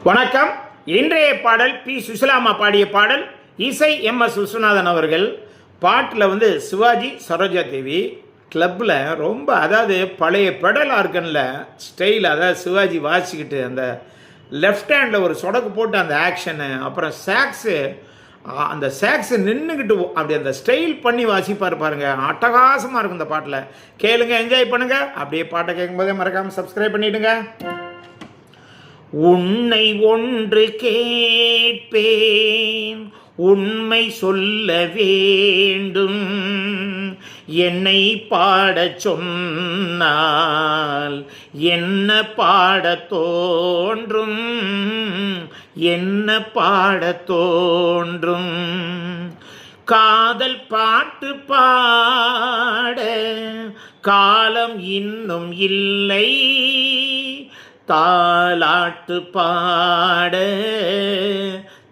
வணக்கம். இன்றைய பாடல் பி சுசிலாமா பாடிய பாடல். இசை எம்.எஸ். விஸ்வநாதன் அவர்கள். பாட்டில் சிவாஜி சரோஜா தேவி கிளப்பில் ரொம்ப பழைய பெடல் ஆர்கனில் ஸ்டைல், சிவாஜி வாசிக்கிட்டு அந்த லெஃப்ட் ஹேண்டில் ஒரு சொடக்கு போட்டு அந்த ஆக்ஷனு, அப்புறம் அந்த சாக்ஸு நின்றுக்கிட்டு அப்படி அந்த ஸ்டைல் பண்ணி வாசிப்பார் பாருங்க. அட்டகாசமாக இருக்கும் இந்த பாட்டில். கேளுங்க, என்ஜாய் பண்ணுங்க. அப்படியே பாட்டை கேட்கும்போதே மறக்காமல் சப்ஸ்கிரைப் பண்ணிவிடுங்க. உன்னை ஒன்று கேட்பேன், உண்மை சொல்ல வேண்டும். என்னை பாடச் சொன்னால் என்ன பாடத் தோன்றும், என்ன பாடத் தோன்றும். காதல் பாட்டு பாட காலம் இன்னும் இல்லை, தாலாட்டு பாட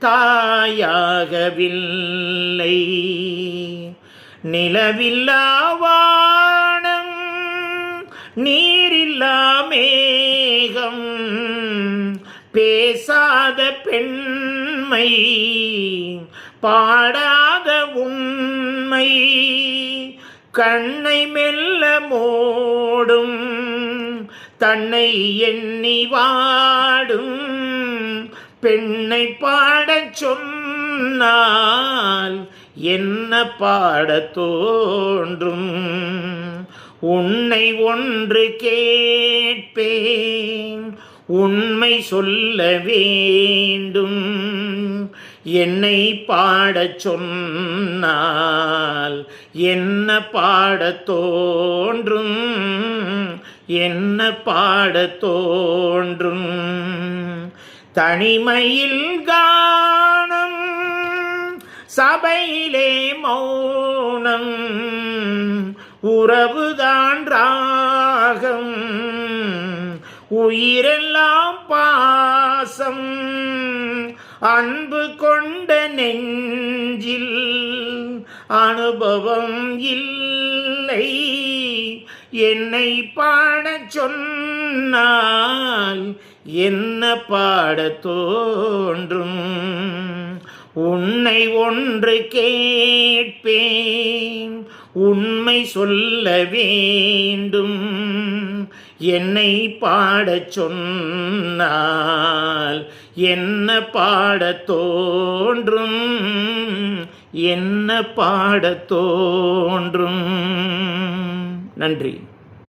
தாயாகவில்லை. நிலவில்லா வானம், நீரில்லா மேகம், பேசாத பெண்மை, பாடாத உண்மை, கண்ணை மெல்ல மூடும், தன்னை எண்ணி வாடும் பெண்ணை பாடச் சொன்னால் என்ன பாடத் தோன்றும். உன்னை ஒன்று கேட்பேன், உண்மை சொல்ல வேண்டும். என்னை பாடச் சொன்னால் என்ன பாடத் தோன்றும், என்ன பாடத் தோன்றும். தனிமையில் கானம், சபையிலே மௌனம், உறவுதான் ராகம், உயிரெல்லாம் பாசம், அன்பு கொண்ட நெஞ்சில் அனுபவம் இல்லை. என்னை பாடச் சொன்னால் என்ன பாடத் தோன்றும். உன்னை ஒன்று கேட்பேன், உண்மை சொல்ல வேண்டும். என்னை பாடச் சொன்னால் என்ன பாடத் தோன்றும், என்ன பாடத் தோன்றும். நன்றி.